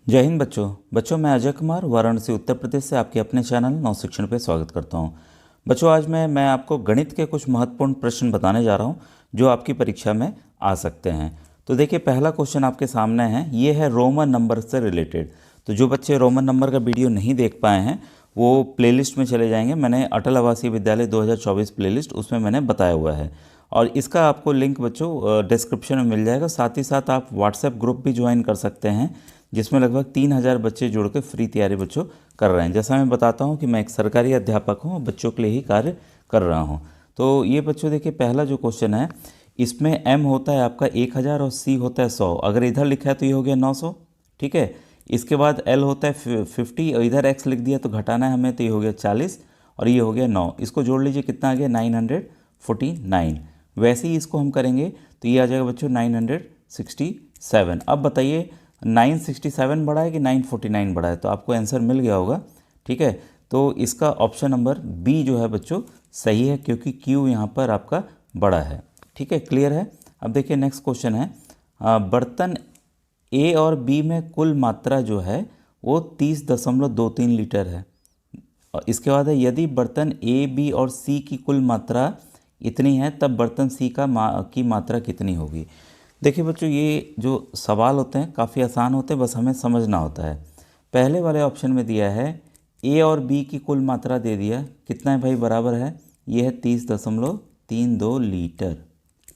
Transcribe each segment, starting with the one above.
जय हिंद बच्चों मैं अजय कुमार वाराणसी उत्तर प्रदेश से आपके अपने चैनल नव शिक्षण पे स्वागत करता हूं। बच्चों आज मैं आपको गणित के कुछ महत्वपूर्ण प्रश्न बताने जा रहा हूं जो आपकी परीक्षा में आ सकते हैं। तो देखिए पहला क्वेश्चन आपके सामने है, ये है रोमन नंबर से रिलेटेड। तो जो बच्चे रोमन नंबर का वीडियो नहीं देख पाए हैं वो प्लेलिस्ट में चले जाएंगे। मैंने अटल आवासीय विद्यालय 2024 प्लेलिस्ट उसमें मैंने बताया हुआ है और इसका आपको लिंक बच्चों डिस्क्रिप्शन में मिल जाएगा। साथ ही साथ आप व्हाट्सएप ग्रुप भी ज्वाइन कर सकते हैं जिसमें लगभग 3000 बच्चे जुड़ के फ्री तैयारी बच्चों कर रहे हैं। जैसा मैं बताता हूं कि मैं एक सरकारी अध्यापक हूं, बच्चों के लिए ही कार्य कर रहा हूं। तो ये बच्चों देखिए पहला जो क्वेश्चन है इसमें m होता है आपका 1000 और c होता है 100। अगर इधर लिखा है तो ये हो गया 900, ठीक है। इसके बाद l होता है 50 और इधर x लिख दिया तो घटाना है हमें, तो ये हो गया 40 और ये हो गया 9। इसको जोड़ लीजिए कितना आ गया 949। वैसे ही इसको हम करेंगे तो ये आ जाएगा बच्चों 967। अब बताइए 967 बड़ा है कि 949 बड़ा है, तो आपको आंसर मिल गया होगा, ठीक है। तो इसका ऑप्शन नंबर बी जो है बच्चों सही है क्योंकि क्यू यहाँ पर आपका बड़ा है, ठीक है। क्लियर है। अब देखिए नेक्स्ट क्वेश्चन है, बर्तन ए और बी में कुल मात्रा जो है वो 30.23 लीटर है। और इसके बाद है यदि बर्तन ए बी और सी की कुल मात्रा इतनी है तब बर्तन सी की मात्रा कितनी होगी। देखिए बच्चों ये जो सवाल होते हैं काफ़ी आसान होते हैं, बस हमें समझना होता है। पहले वाले ऑप्शन में दिया है ए और बी की कुल मात्रा दे दिया, कितना है भाई, बराबर है, ये है 30.32 लीटर,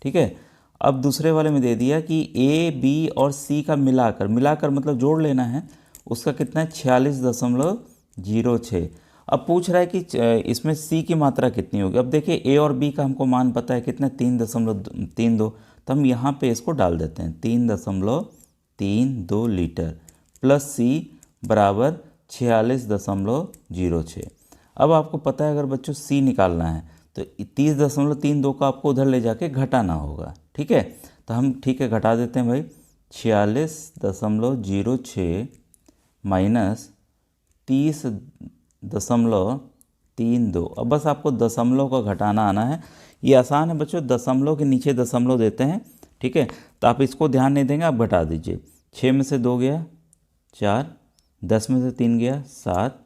ठीक है। अब दूसरे वाले में दे दिया कि ए बी और सी का मिलाकर मतलब जोड़ लेना है, उसका कितना है 46.06। अब पूछ रहा है कि इसमें सी की मात्रा कितनी होगी। अब देखिए ए और बी का हमको मान पता है कितना 3.32, तो हम यहाँ पे इसको डाल देते हैं 3.32 लीटर प्लस सी बराबर 46.06। अब आपको पता है अगर बच्चों सी निकालना है तो 30.32 का आपको उधर ले जाके घटाना होगा, ठीक है। तो हम ठीक है घटा देते हैं भाई, 46.06 माइनस 30.32। अब बस आपको दशमलव का घटाना आना है। ये आसान है बच्चों, दशमलव के नीचे दशमलव देते हैं, ठीक है। तो आप इसको ध्यान नहीं देंगे, आप घटा दीजिए। 6 में से 2 गया 4, 10 में से 3 गया 7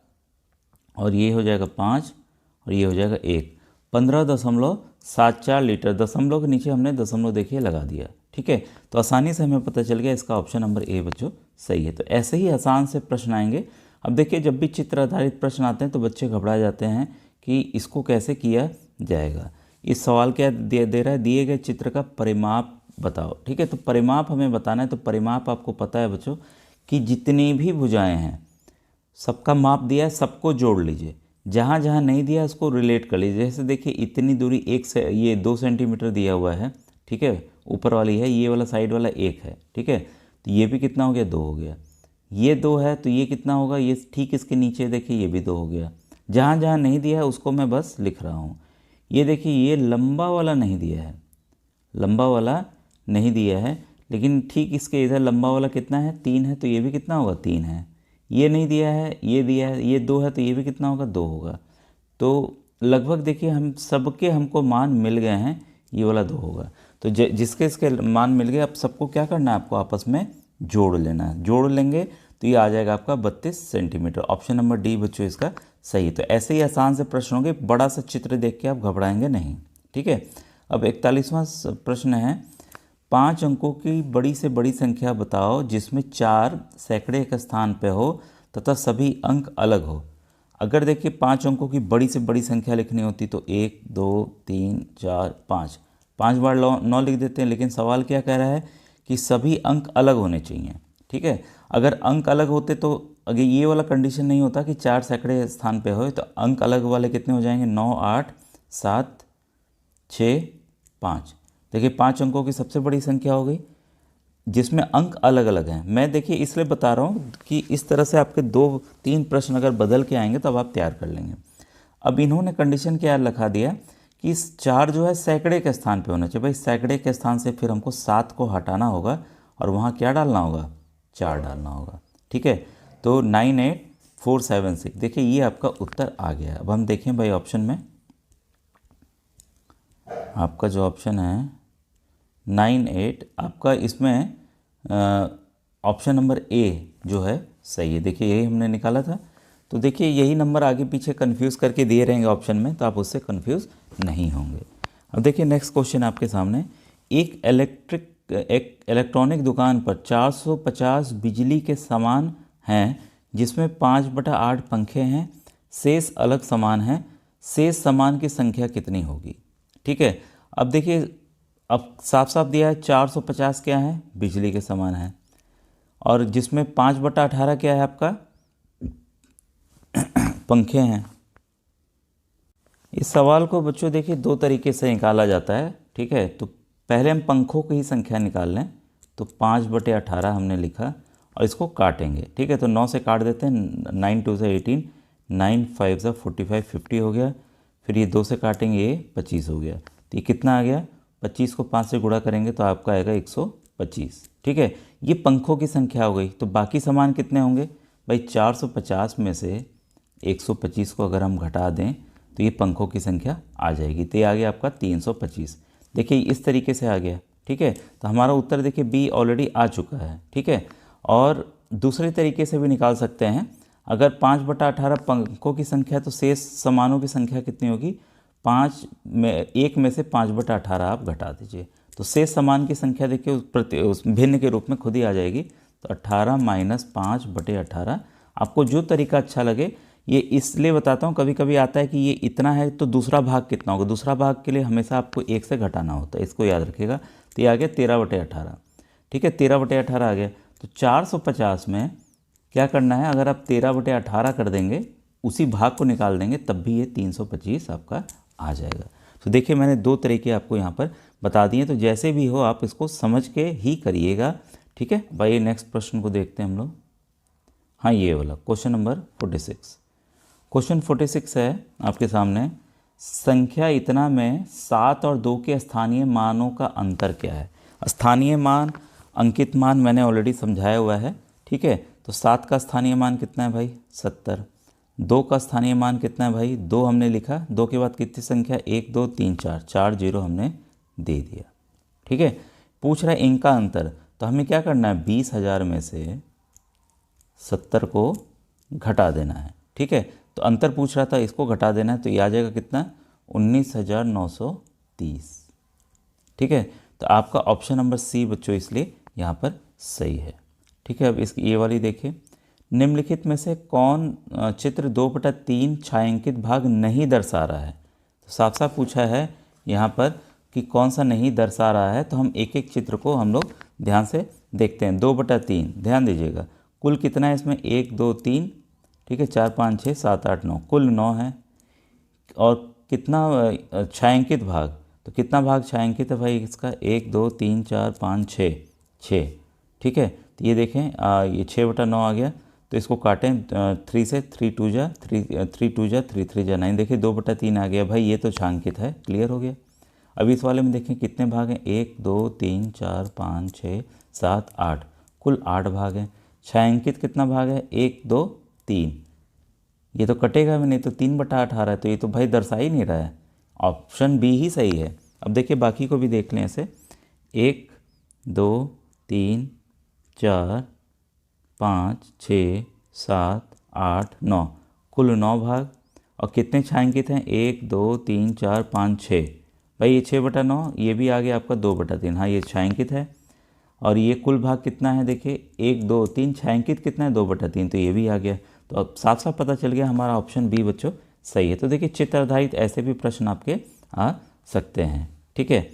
और ये हो जाएगा 5 और ये हो जाएगा 1, 15.74 लीटर। दशमलव के नीचे हमने दशमलव देखिए लगा दिया, ठीक है। तो आसानी से हमें पता चल गया इसका ऑप्शन नंबर ए बच्चों सही है। तो ऐसे ही आसान से प्रश्न आएंगे। अब देखिए जब भी चित्र आधारित प्रश्न आते हैं तो बच्चे घबरा जाते हैं कि इसको कैसे किया जाएगा। इस सवाल क्या दे रहा है, दिए गए चित्र का परिमाप बताओ, ठीक है। तो परिमाप हमें बताना है। तो परिमाप आपको पता है बच्चों कि जितनी भी भुजाएं हैं सबका माप दिया है, सबको जोड़ लीजिए। जहाँ जहाँ नहीं दिया उसको रिलेट कर लीजिए। जैसे देखिए इतनी दूरी ये 2 सेंटीमीटर दिया हुआ है, ठीक है, ऊपर वाली है, ये वाला साइड वाला 1 है, ठीक है। तो ये भी कितना हो गया 2 हो गया, ये 2 है तो ये कितना होगा, ये ठीक इसके नीचे देखिए ये भी 2 हो गया। जहाँ जहाँ नहीं दिया है उसको मैं बस लिख रहा हूँ। ये देखिए ये लंबा वाला नहीं दिया है, लंबा वाला नहीं दिया है, लेकिन ठीक इसके इधर लंबा वाला कितना है 3 है, तो ये भी कितना होगा 3 है। ये नहीं दिया है, ये दिया है, ये 2 है, तो ये भी कितना होगा 2 होगा। तो लगभग देखिए हम सबके हमको मान मिल गए हैं, ये वाला 2 होगा। तो जिसके इसके मान मिल गए, अब सबको क्या करना है, आपको आपस में जोड़ लेना है। जोड़ लेंगे तो ये आ जाएगा आपका 32 सेंटीमीटर। ऑप्शन नंबर डी बच्चों इसका सही। तो ऐसे ही आसान से प्रश्न होंगे, बड़ा सा चित्र देख के आप घबराएंगे नहीं, ठीक है। अब 41वां प्रश्न है, 5 अंकों की बड़ी से बड़ी संख्या बताओ जिसमें 4 सैकड़े के स्थान पे हो तथा सभी अंक अलग हो। अगर देखिए 5 अंकों की बड़ी से बड़ी संख्या लिखनी होती तो 1 2 3 4 5 5 बार 9 लिख देते हैं, लेकिन सवाल क्या कह रहा है कि सभी अंक अलग होने चाहिए, ठीक है। अगर अंक अलग होते तो अगर ये वाला कंडीशन नहीं होता कि 4 सैकड़े स्थान पे हो, तो अंक अलग वाले कितने हो जाएंगे 9 8 7 6 5। देखिए 5 अंकों की सबसे बड़ी संख्या हो गई जिसमें अंक अलग अलग हैं। मैं देखिए इसलिए बता रहा हूँ कि इस तरह से आपके 2-3 प्रश्न अगर बदल के आएंगे तब आप तैयार कर लेंगे। अब इन्होंने कंडीशन क्या रखा दिया कि इस 4 जो है सैकड़े के स्थान पे होना चाहिए। भाई सैकड़े के स्थान से फिर हमको 7 को हटाना होगा और वहाँ क्या डालना होगा 4 डालना होगा, ठीक है। तो 98476 देखिए ये आपका उत्तर आ गया। अब हम देखें भाई ऑप्शन में आपका जो ऑप्शन है 98, आपका इसमें ऑप्शन नंबर ए जो है सही है। देखिए यही हमने निकाला था। तो देखिए यही नंबर आगे पीछे कंफ्यूज करके दिए रहेंगे ऑप्शन में, तो आप उससे कंफ्यूज नहीं होंगे। अब देखिए नेक्स्ट क्वेश्चन आपके सामने, एक इलेक्ट्रॉनिक दुकान पर 450 बिजली के सामान हैं जिसमें 5/8 पंखे हैं, शेष अलग सामान हैं, शेष सामान की संख्या कितनी होगी। ठीक है, अब देखिए अब साफ साफ दिया है 450 क्या है, बिजली के सामान है, और जिसमें 5/18 क्या है आपका, पंखे हैं। इस सवाल को बच्चों देखिए दो तरीके से निकाला जाता है। ठीक है, तो पहले हम पंखों की ही संख्या निकाल लें, तो 5/18 हमने लिखा और इसको काटेंगे। ठीक है, तो 9 से काट देते हैं, 9 2 से 18, 9 5 से 45, 50 हो गया। फिर ये 2 से काटेंगे, ये 25 हो गया। तो ये कितना आ गया, 25 को 5 से गुणा करेंगे तो आपका आएगा 125। ठीक है, ये पंखों की संख्या हो गई। तो बाकी सामान कितने होंगे भाई, 450 में से 125 को अगर हम घटा दें तो ये पंखों की संख्या आ जाएगी। तो ये आ गया आपका 325। देखिए इस तरीके से आ गया। ठीक है, तो हमारा उत्तर देखिए बी ऑलरेडी आ चुका है। ठीक है, और दूसरे तरीके से भी निकाल सकते हैं। अगर 5/18 पंखों की संख्या, तो शेष सामानों की संख्या कितनी होगी, 1 में से 5/18 आप घटा दीजिए, तो शेष सामान की संख्या देखिए उस भिन्न के रूप में खुद ही आ जाएगी। तो 18 - 5/18, आपको जो तरीका अच्छा लगे। ये इसलिए बताता हूँ, कभी कभी आता है कि ये इतना है तो दूसरा भाग कितना होगा, दूसरा भाग के लिए हमेशा आपको 1 से घटाना होता है, इसको याद रखिएगा। तो ये आ गया 13/18। ठीक है, 13/18 आ गया। तो 450 में क्या करना है, अगर आप 13/18 कर देंगे, उसी भाग को निकाल देंगे, तब भी ये 325 आपका आ जाएगा। तो देखिए मैंने दो तरीके आपको यहाँ पर बता दिए, तो जैसे भी हो आप इसको समझ के ही करिएगा। ठीक है भाई, नेक्स्ट प्रश्न को देखते हैं हम लोग। हाँ, ये वाला क्वेश्चन नंबर 46। क्वेश्चन 46 है आपके सामने, संख्या इतना में 7 और 2 के स्थानीय मानों का अंतर क्या है। स्थानीय मान, अंकित मान मैंने ऑलरेडी समझाया हुआ है। ठीक है, तो 7 का स्थानीय मान कितना है भाई, 70। 2 का स्थानीय मान कितना है भाई, 2 हमने लिखा। 2 के बाद कितनी संख्या, 1 2 3 4, 4 0 हमने दे दिया। ठीक है, पूछ रहा है इनका अंतर, तो हमें क्या करना है, 20,000 में से 70 को घटा देना है। ठीक है, तो अंतर पूछ रहा था, इसको घटा देना है, तो ये आ जाएगा कितना, 19,930। ठीक है, तो आपका ऑप्शन नंबर सी बच्चों इसलिए यहाँ पर सही है। ठीक है, अब इसकी ये वाली देखिए, निम्नलिखित में से कौन चित्र 2/3 छायांकित भाग नहीं दर्शा रहा है। तो साफ साफ पूछा है यहाँ पर कि कौन सा नहीं दर्शा रहा है। तो हम एक एक चित्र को हम लोग ध्यान से देखते हैं। 2/3 ध्यान दीजिएगा, कुल कितना है इसमें, 1 2 3, ठीक है, 4 5 6 7 8 9, कुल 9 है। और कितना छायांकित भाग, तो कितना भाग छायांकित है भाई इसका, 1 2 3 4 5 6, 6। ठीक है, तो ये देखें ये 6/9 आ गया। तो इसको काटें 3 से, 3 2 जा 3, 3 2 जा 3 3 जा 9। देखिए 2/3 आ गया भाई, ये तो छायांकित है, क्लियर हो गया। अब इस वाले में देखें कितने भाग हैं, 1 2 3 4 5 6 7 8, कुल 8 भाग हैं। छायांकित कितना भाग है, 1 2 3, ये तो कटेगा भी नहीं, तो 3/18 है, तो ये तो भाई दर्शा ही नहीं रहा है। ऑप्शन बी ही सही है। अब देखिए बाकी को भी देख लें ऐसे, 1 2 3 4 5 6 7 8 9, कुल 9 भाग। और कितने छायांकित हैं, 1 2 3 4 5 6, भाई ये 6/9, ये भी आ गया आपका 2/3। हाँ, ये छायांकित है। और ये कुल भाग कितना है, देखिए 1 2 3, छायांकित कितना है, 2/3, तो ये भी आ गया। तो अब साफ साफ पता चल गया हमारा ऑप्शन बी बच्चों सही है। तो देखिए चित्र आधारित ऐसे भी प्रश्न आपके आ सकते हैं। ठीक है,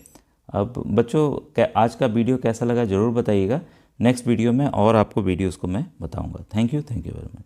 अब बच्चों आज का वीडियो कैसा लगा ज़रूर बताइएगा। नेक्स्ट वीडियो में और आपको वीडियोज़ को मैं बताऊँगा। Thank you very much.